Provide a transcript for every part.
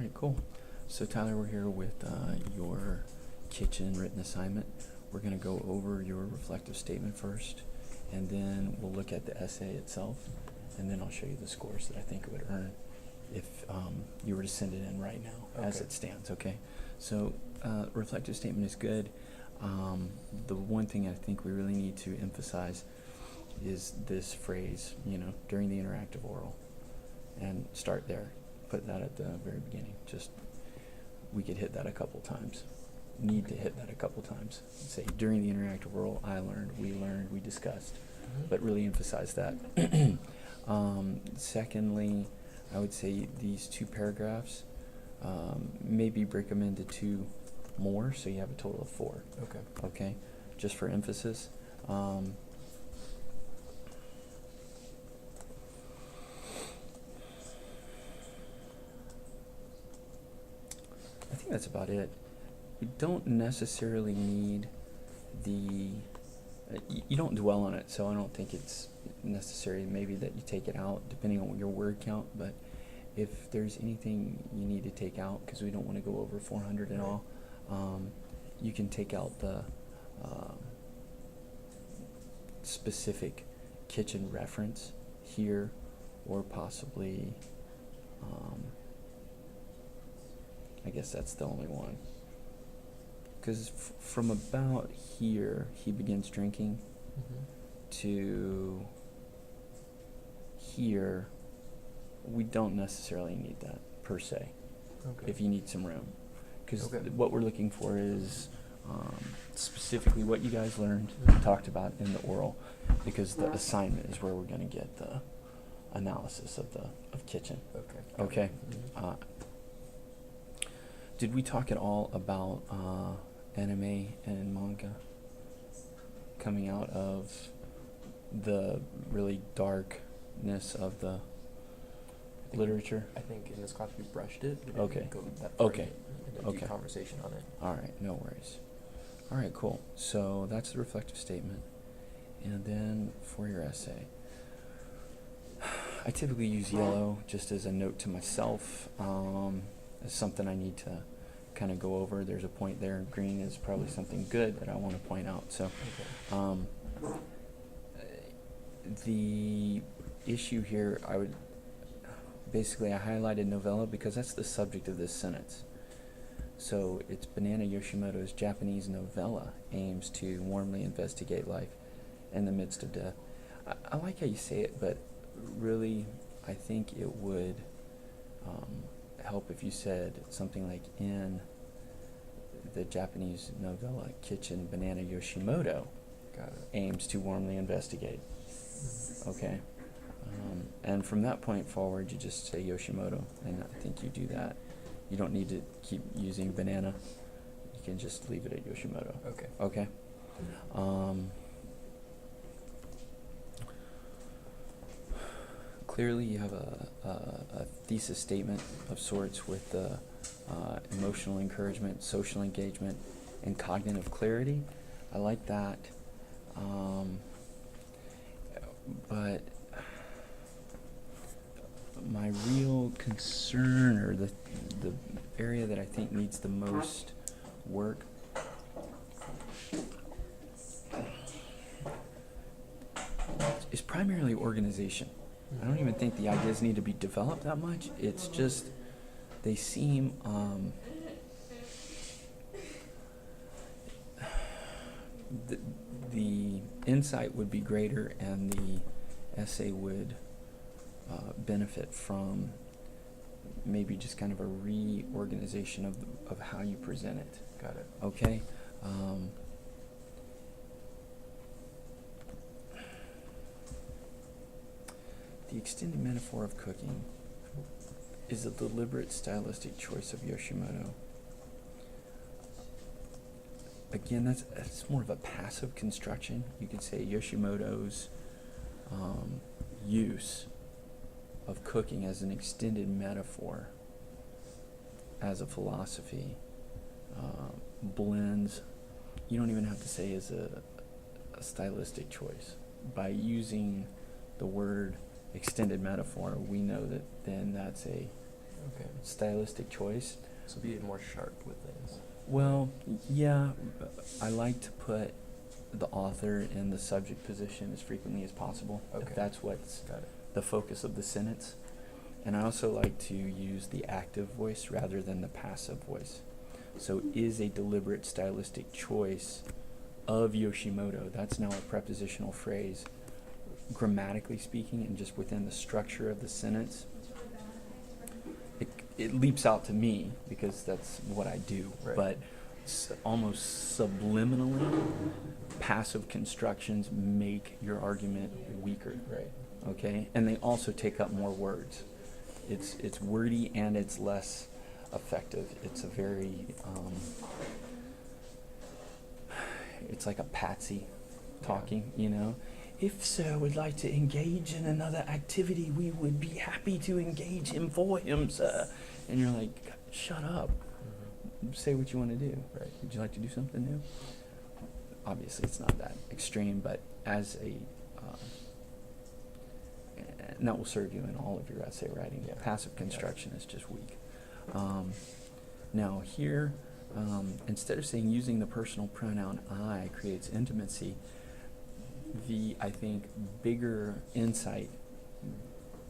right, cool. So Tyler, we're here with your kitchen written assignment. We're going to go over your reflective statement first, and then we'll look at the essay itself, and then I'll show you the scores that I think it would earn if you were to send it in right now as it stands, okay? So reflective statement is good. The one thing I think we really need to emphasize is this phrase, during the interactive oral, and start there. Put that at the very beginning. Just, we could hit that a couple times. Need to hit that a couple times. Say, during the interactive oral, I learned, we discussed, but really emphasize that. Secondly, I would say these two paragraphs, maybe break them into two more, so you have a total of 4. Okay, just for emphasis. I think that's about it. You don't necessarily need you don't dwell on it, so I don't think it's necessary maybe that you take it out depending on your word count, but if there's anything you need to take out, because we don't want to go over 400 at all, you can take out the specific kitchen reference here, or possibly, I guess that's the only one. Because from about here, he begins drinking, to here, we don't necessarily need that per se, if you need some room. Because what we're looking for is specifically what you guys learned, talked about in the oral, because the assignment is where we're going to get the analysis of kitchen. Okay. Did we talk at all about anime and manga coming out of the really darkness of the literature? I think in this class we brushed it. We didn't go that far into deep conversation on it. All right, no worries. All right, cool. So that's the reflective statement. And then for your essay, I typically use yellow just as a note to myself. It's something I need to kind of go over. There's a point there. Green is probably something good that I want to point out. So the issue here, I highlighted novella because that's the subject of this sentence. So it's Banana Yoshimoto's Japanese novella aims to warmly investigate life in the midst of death. I like how you say it, but really I think it would help if you said something like, in the Japanese novella Kitchen, Banana Yoshimoto aims to warmly investigate. Okay. And from that point forward, you just say Yoshimoto, and I think you do that. You don't need to keep using banana. You can just leave it at Yoshimoto. Okay. Clearly, you have a thesis statement of sorts with the emotional encouragement, social engagement, and cognitive clarity. I like that. But my real concern, or the area that I think needs the most work, is primarily organization. I don't even think the ideas need to be developed that much. It's just, they seem, the insight would be greater, and the essay would benefit from maybe just kind of a reorganization of how you present it. Got it. Okay? The extended metaphor of cooking is a deliberate stylistic choice of Yoshimoto. Again, that's more of a passive construction. You could say Yoshimoto's use of cooking as an extended metaphor, as a philosophy, blends. You don't even have to say as a stylistic choice. By using the word extended metaphor, we know that then that's a Okay. stylistic choice. So be more sharp with things. Well, yeah, I like to put the author in the subject position as frequently as possible, Okay. if that's what's Got it. the focus of the sentence. And I also like to use the active voice rather than the passive voice. So is a deliberate stylistic choice of Yoshimoto. That's now a prepositional phrase. Grammatically speaking, and just within the structure of the sentence, it leaps out to me because that's what I do. Right. But almost subliminally, passive constructions make your argument weaker. Right. Okay, and they also take up more words. It's wordy and it's less effective. It's a very it's like a patsy talking, you know. If sir would like to engage in another activity, we would be happy to engage him for him, sir. And you're like, shut up. Mm-hmm. Say what you want to do. Right. Would you like to do something new? Obviously, it's not that extreme, but as a and that will serve you in all of your essay writing. Yeah. Passive construction is just weak. Now here, instead of saying using the personal pronoun I creates intimacy, I think, bigger insight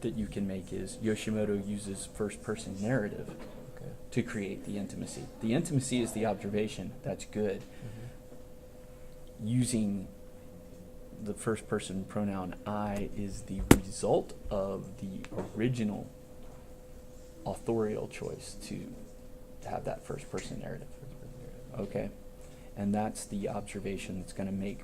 that you can make is Yoshimoto uses first-person narrative Okay. to create the intimacy. The intimacy is the observation. That's good. Mm-hmm. Using the first-person pronoun I is the result of the original authorial choice to have that first-person narrative. Okay? And that's the observation that's going to make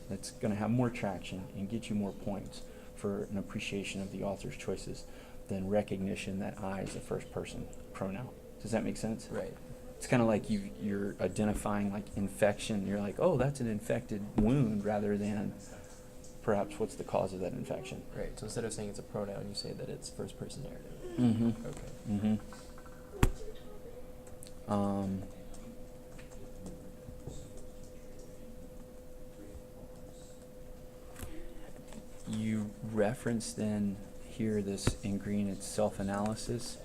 that's going to have more traction and get you more points for an appreciation of the author's choices than recognition that I is a first-person pronoun. Does that make sense? Right. It's kind of like you're identifying like infection. You're like, oh, that's an infected wound, rather than perhaps what's the cause of that infection. Right. So instead of saying it's a pronoun, you say that it's first-person narrative. Mm-hmm. Okay. Mm-hmm. You reference then here this in green, it's self-analysis.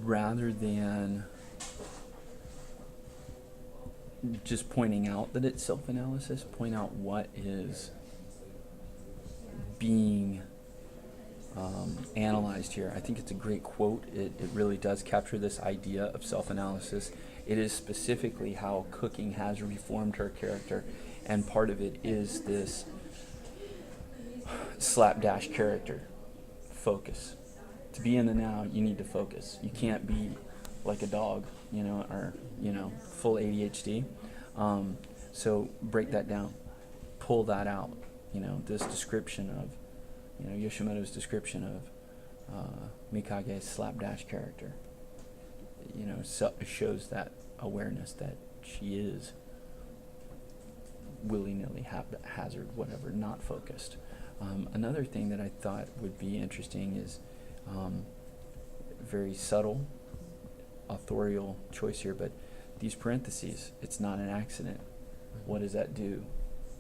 Rather than just pointing out that it's self-analysis, point out what is being analyzed here. I think it's a great quote. It really does capture this idea of self-analysis. It is specifically how cooking has reformed her character, and part of it is this slapdash character. Focus. To be in the now, you need to focus. You can't be like a dog, or, full ADHD. So break that down. Pull that out. This description of, Yoshimoto's description of Mikage's slapdash character. Shows that awareness that she is willy-nilly, haphazard, whatever, not focused. Another thing that I thought would be interesting is very subtle authorial choice here, but these parentheses, it's not an accident. What does that do?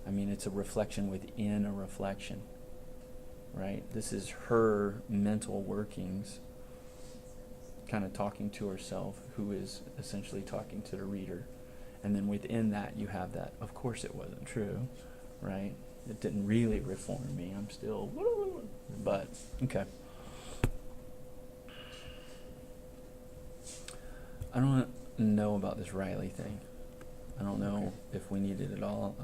I mean, it's a reflection within a reflection, right? This is her mental workings kind of talking to herself, who is essentially talking to the reader. And then within that, you have that, of course it wasn't true, right? It didn't really reform me. I'm still, but, okay. I don't know about this Riley thing. I don't know if we need it at all.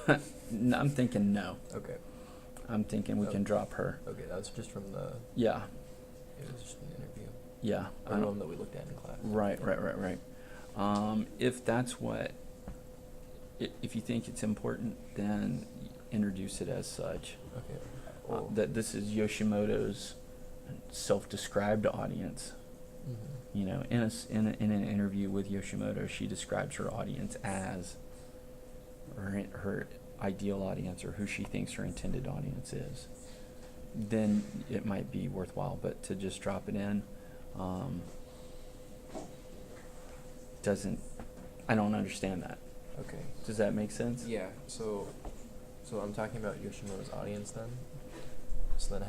I'm thinking no. Okay. I'm thinking we can drop her. Okay, that was just from the. Yeah. It was just an interview. Yeah. Or one that we looked at in class. Right. If that's what, if you think it's important, then introduce it as such. Okay. Well, That this is Yoshimoto's self-described audience. mm-hmm. In an interview with Yoshimoto, she describes her audience as her ideal audience, or who she thinks her intended audience is. Then it might be worthwhile, but to just drop it in, I don't understand that. Okay. Does that make sense? Yeah. So I'm talking about Yoshimoto's audience then. So then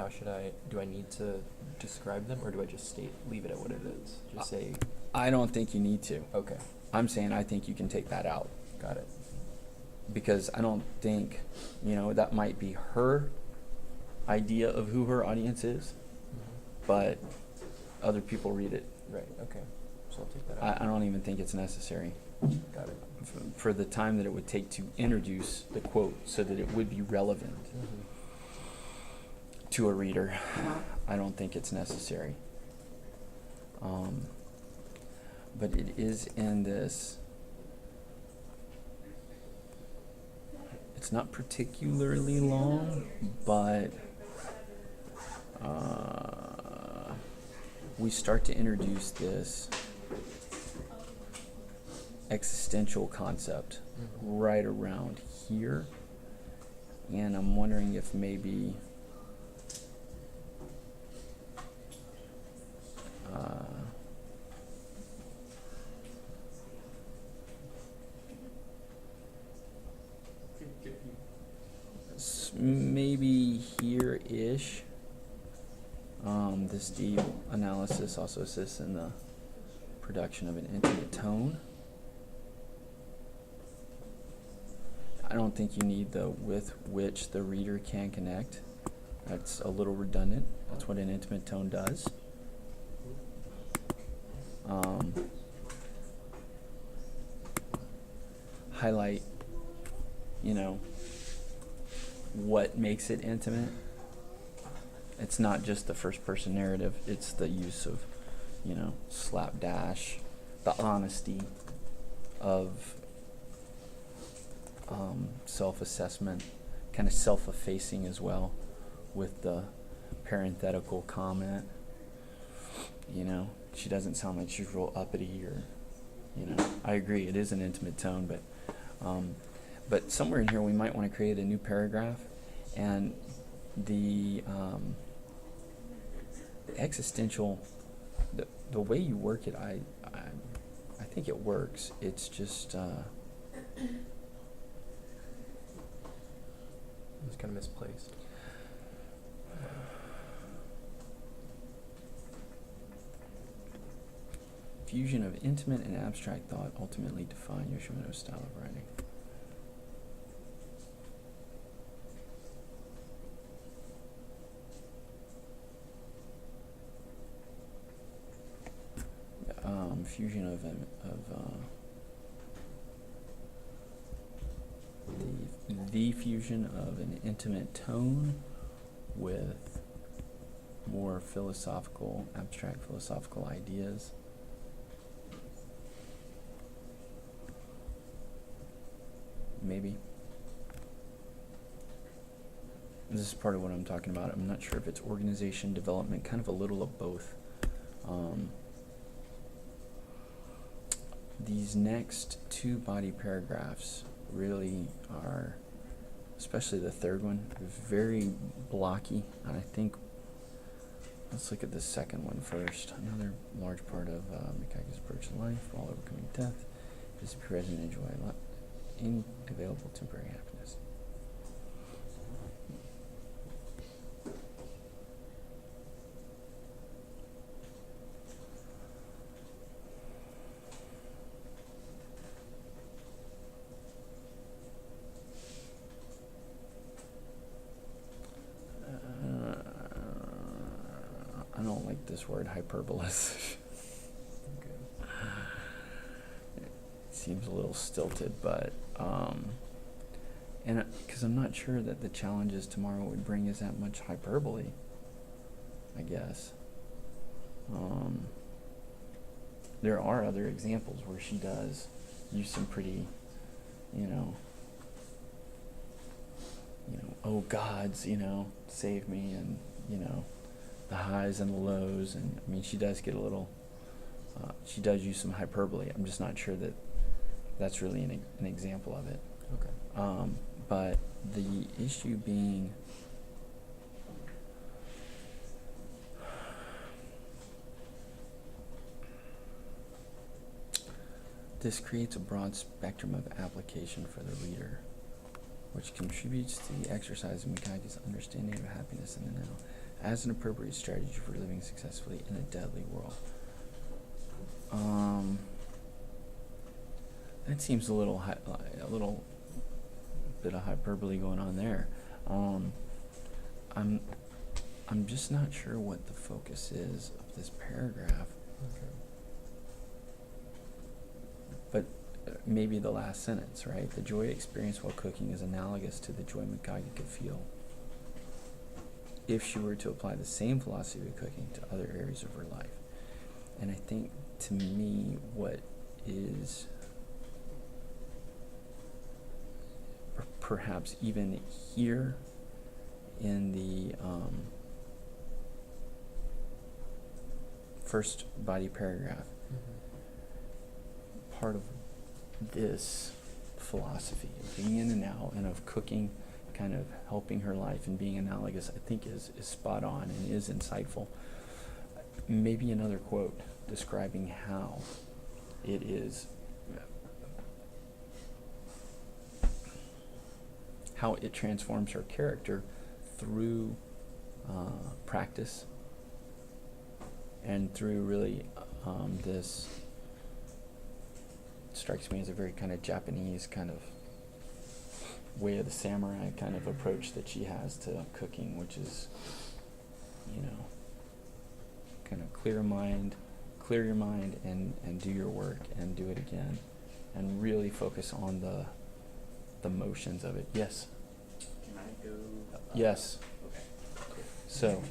do I need to describe them, or do I just leave it at what it is? Just say. I don't think you need to. Okay. I'm saying I think you can take that out. Got it. Because I don't think, that might be her idea of who her audience is, but other people read it. Right, okay. So I'll take that out. I don't even think it's necessary. Got it. For the time that it would take to introduce the quote so that it would be relevant to a reader, I don't think it's necessary. But it is in this. It's not particularly long, but we start to introduce this existential concept right around here, and I'm wondering if maybe maybe here-ish. This deep analysis also assists in the production of an intimate tone. I don't think you need the with which the reader can connect. That's a little redundant. That's what an intimate tone does. Highlight, what makes it intimate. It's not just the first person narrative, it's the use of, slapdash, the honesty of self-assessment, kind of self-effacing as well, with the parenthetical comment. She doesn't sound like she's real uppity or, I agree, it is an intimate tone, but somewhere in here we might want to create a new paragraph, and the existential, the way you work it, I think it works. It's just it's kind of misplaced. Fusion of intimate and abstract thought ultimately define Yoshimoto's style of writing. Fusion of the fusion of an intimate tone with more abstract philosophical ideas. Maybe. This is part of what I'm talking about. I'm not sure if it's organization, development, kind of a little of both. These next two body paragraphs really are, especially the third one, very blocky. And I think, let's look at the second one first. Another large part of Mikage's approach to life, while overcoming death, is to be present and enjoy any available temporary happiness. I don't like this word hyperbolous. Okay. It seems a little stilted, but and because I'm not sure that the challenges tomorrow would bring us that much hyperbole, I guess. There are other examples where she does use some pretty, oh gods, save me, and the highs and the lows, and I mean she does get a little. She does use some hyperbole. I'm just not sure that that's really an example of it. Okay. But the issue being, This creates a broad spectrum of application for the reader, which contributes to the exercise of Mikagi's understanding of happiness in the now as an appropriate strategy for living successfully in a deadly world. That seems a little bit of hyperbole going on there. I'm just not sure what the focus is of this paragraph, Okay. but maybe the last sentence, right? The joy experienced while cooking is analogous to the joy Mikagi could feel if she were to apply the same philosophy of cooking to other areas of her life. And I think, to me, what is perhaps even here in the first body paragraph, part of this philosophy of being in the now and of cooking kind of helping her life and being analogous, I think is spot on and is insightful. Maybe another quote describing how it is, how it transforms her character through practice and through really this strikes me as a very kind of Japanese kind of way of the samurai kind of approach that she has to cooking, which is, kind of clear your mind and do your work and do it again and really focus on the motions of it. Yes. Can I go? Yes. Okay. So,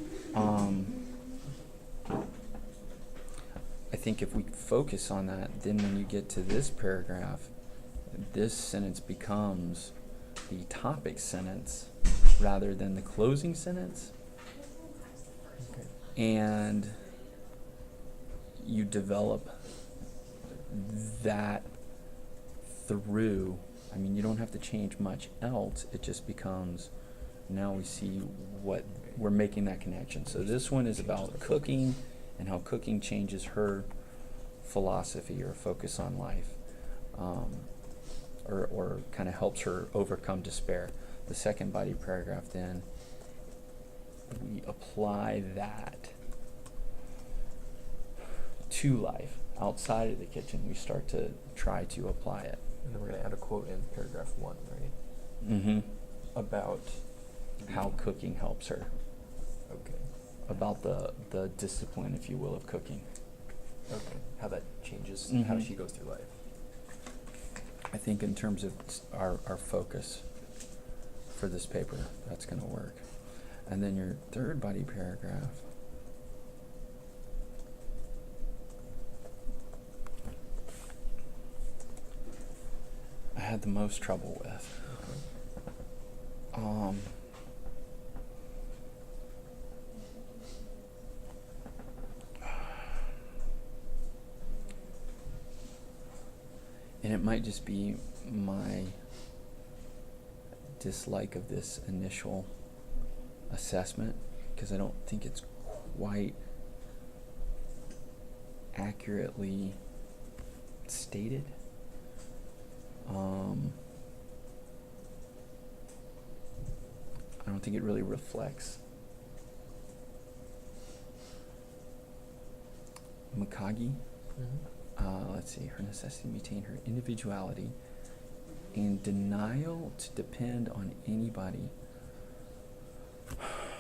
I think if we focus on that, then when you get to this paragraph, this sentence becomes the topic sentence rather than the closing sentence. Okay. And you develop that through, you don't have to change much else. It just becomes, now we see what we're making that connection. So this one is about cooking and how cooking changes her philosophy or focus on life, or kind of helps her overcome despair. The second body paragraph, then, we apply that to life outside of the kitchen. We start to try to apply it. And then we're going to add a quote in paragraph 1, right? Mm-hmm. About How cooking helps her. Okay. About the discipline, if you will, of cooking. Okay. How that changes how Mhm. she goes through life. I think in terms of our focus for this paper, that's going to work. And then your third body paragraph, I had the most trouble with. And it might just be my dislike of this initial assessment, because I don't think it's quite accurately stated. I don't think it really reflects Mikagi. Let's see, her necessity to maintain her individuality and denial to depend on anybody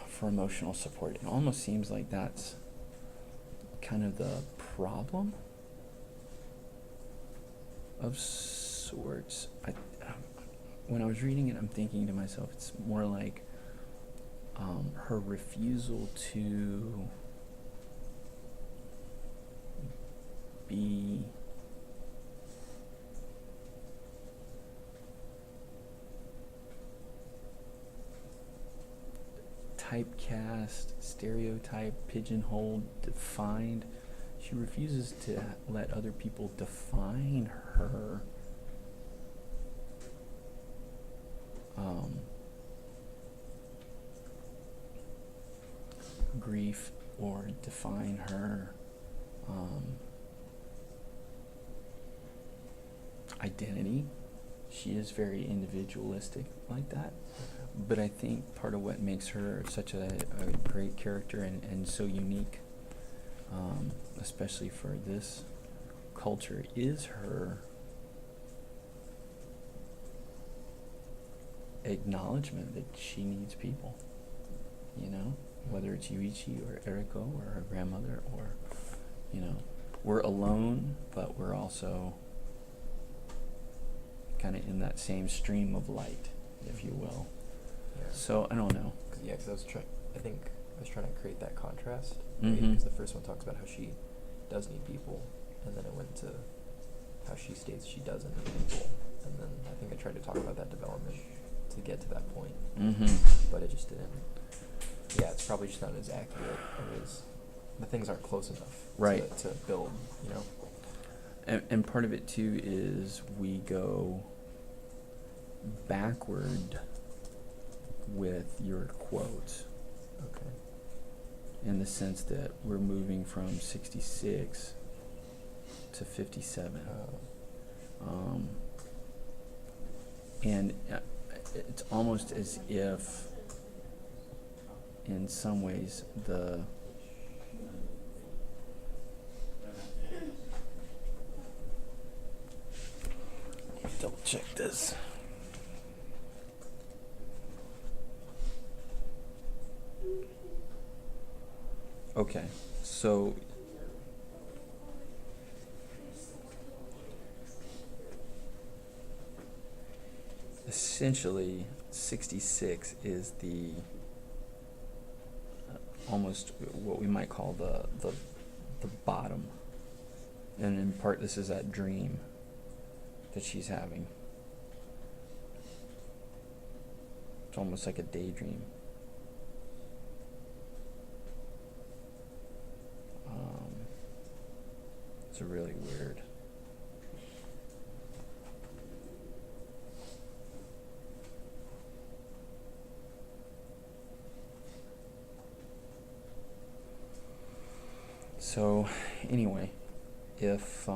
for emotional support. It almost seems like that's kind of the problem of sorts. When I was reading it, I'm thinking to myself, it's more like her refusal to be typecast, stereotyped, pigeonholed, defined. She refuses to let other people define her grief or define her identity. She is very individualistic like that. But I think part of what makes her such a great character and so unique, especially for this culture, is her acknowledgement that she needs people. You know, whether it's Yuichi or Eriko or her grandmother, or, you know, we're alone, but we're also kind of in that same stream of light, if you will. Yeah. So I don't know. Because I was trying to create that contrast. Mhm. Because the first one talks about how she does need people, and then it went to how she states she doesn't need people, and then I think I tried to talk about that development to get to that point, Mm-hmm. but it just didn't. Yeah, it's probably just not as accurate, or as the things aren't close enough Right. to build, you know. And part of it too is we go backward with your quotes, Okay. in the sense that we're moving from 66 to 57. And it's almost as if, in some ways, double check this. Okay, so essentially 66 is the almost what we might call the bottom, and in part this is that dream that she's having. It's almost like a daydream. It's really weird. So, anyway, if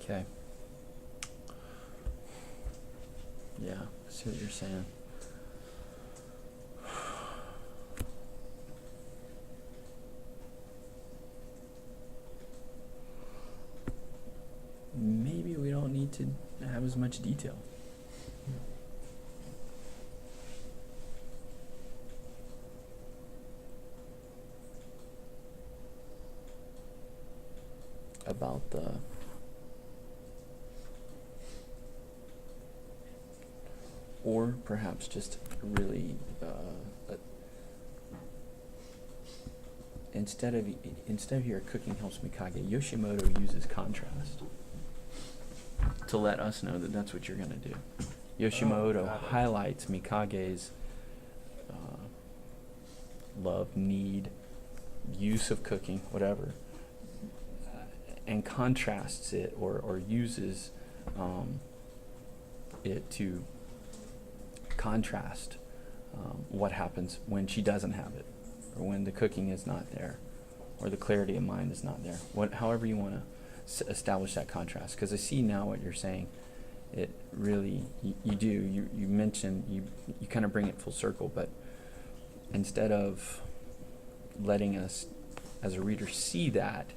okay. Yeah, I see what you're saying. Maybe we don't need to have as much detail. About the or perhaps just really instead of here cooking helps Mikage, Yoshimoto uses contrast to let us know that that's what you're gonna do. Yoshimoto got it. highlights Mikage's love, need, use of cooking, whatever, and contrasts it or uses it to contrast what happens when she doesn't have it, or when the cooking is not there, or the clarity of mind is not there. However you want to establish that contrast. Because I see now what you're saying. It really, you do. You mention, you kind of bring it full circle, but instead of letting us, as a reader, see that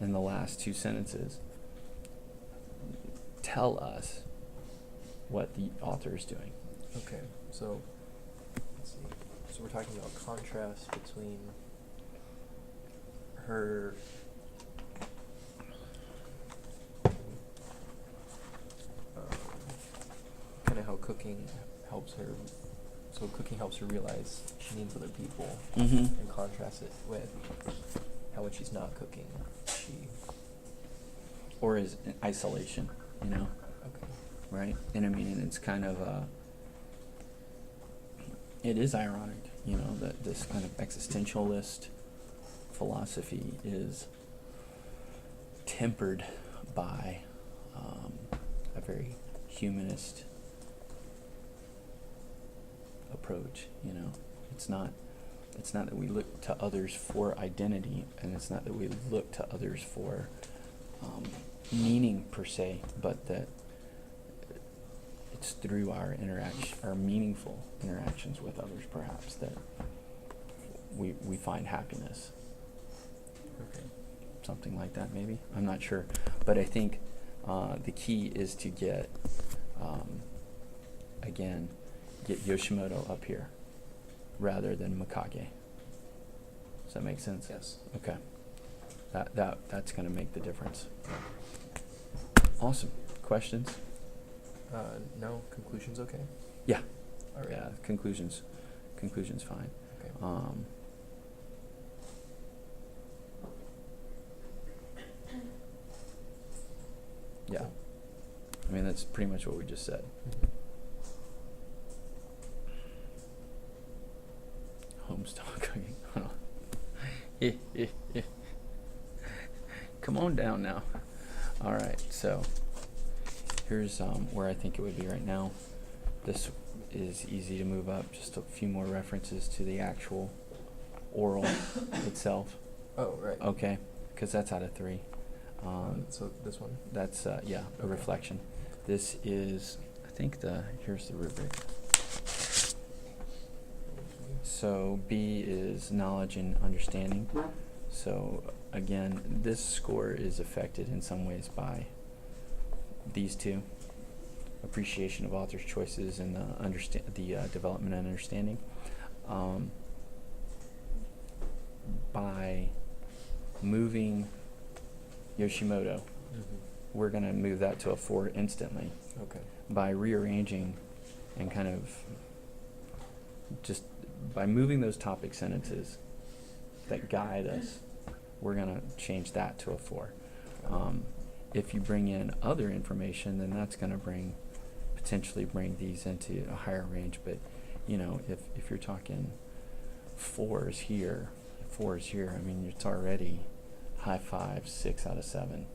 in the last two sentences, tell us what the author is doing. Okay, so let's see. So we're talking about contrast between her kind of how cooking helps her so cooking helps her realize she needs other people, Mm-hmm. and contrast it with how when she's not cooking, she. Or is in isolation, you know, Okay. right? And I mean, and it's kind of, it is ironic, you know, that this kind of existentialist philosophy is tempered by a very humanist approach, you know. It's not that we look to others for identity, and it's not that we look to others for meaning per se, but that it's through our meaningful interactions with others, perhaps, that we find happiness. Okay. Something like that, maybe. I'm not sure, but I think the key is to get Yoshimoto up here rather than Mikage. Does that make sense? Yes. Okay. That's going to make the difference. Awesome. Questions? No. Conclusion's okay. Yeah. All right. Yeah. Conclusions fine. Okay. Yeah. Cool. I mean, that's pretty much what we just said. Homestyle cooking. Come on down now. All right, so here's where I think it would be right now. This is easy to move up. Just a few more references to the actual oral itself. Oh, right. Okay, because that's out of 3. So this one. That's a Okay. reflection. This is, I think here's the rubric. So B is knowledge and understanding. So again, this score is affected in some ways by these two: appreciation of author's choices and the development and understanding. By moving Yoshimoto, we're going to move that to a 4 instantly. Okay. By rearranging and kind of just by moving those topic sentences that guide us, we're going to change that to a 4. If you bring in other information, then that's going to potentially bring these into a higher range. But, you know, if you're talking 4s here, I mean, it's already high 5, 6 out of 7.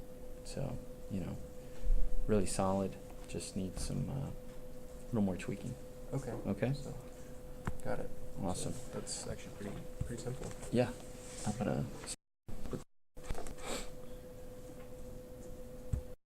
So, you know, really solid. Just needs some little more tweaking. Okay. Okay? So, got it. Awesome. So that's actually pretty simple. Yeah. I'm going to